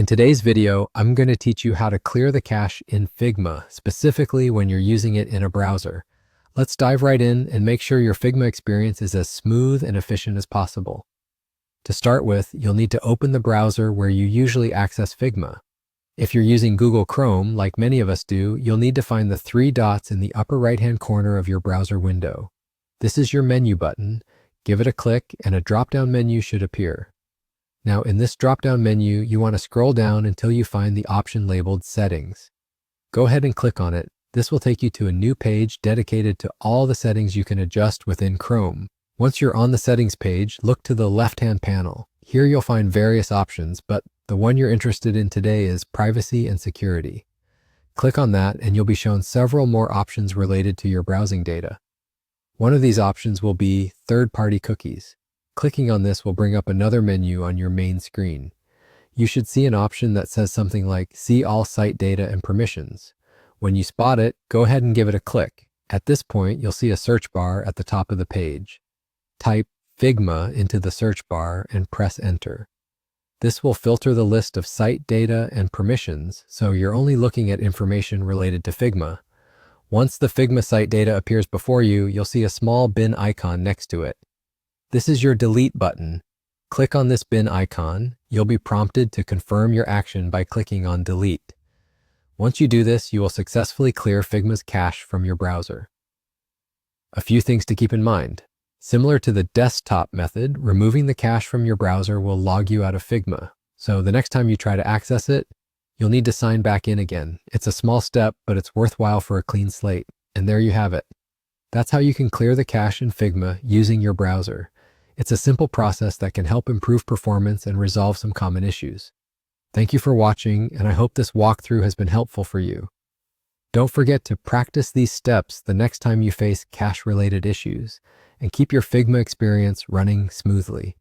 In today's video, I'm going to teach you how to clear the cache in Figma, specifically when you're using it in a browser. Let's dive right in and make sure your Figma experience is as smooth and efficient as possible. To start with, you'll need to open the browser where you usually access Figma. If you're using Google Chrome, like many of us do, you'll need to find the three dots in the upper right-hand corner of your browser window. This is your menu button. Give it a click and a drop-down menu should appear. Now, in this drop-down menu, you want to scroll down until you find the option labeled Settings. Go ahead and click on it. This will take you to a new page dedicated to all the settings you can adjust within Chrome. Once you're on the settings page, look to the left-hand panel. Here you'll find various options, but the one you're interested in today is Privacy and Security. Click on that and you'll be shown several more options related to your browsing data. One of these options will be Third-Party Cookies. Clicking on this will bring up another menu on your main screen. You should see an option that says something like See All Site Data and Permissions. When you spot it, go ahead and give it a click. At this point, you'll see a search bar at the top of the page. Type Figma into the search bar and press Enter. This will filter the list of site data and permissions, so you're only looking at information related to Figma. Once the Figma site data appears before you, you'll see a small bin icon next to it. This is your delete button. Click on this bin icon. You'll be prompted to confirm your action by clicking on delete. Once you do this, you will successfully clear Figma's cache from your browser. A few things to keep in mind. Similar to the desktop method, removing the cache from your browser will log you out of Figma. So the next time you try to access it, you'll need to sign back in again. It's a small step, but it's worthwhile for a clean slate. And there you have it. That's how you can clear the cache in Figma using your browser. It's a simple process that can help improve performance and resolve some common issues. Thank you for watching, and I hope this walkthrough has been helpful for you. Don't forget to practice these steps the next time you face cache-related issues, and keep your Figma experience running smoothly.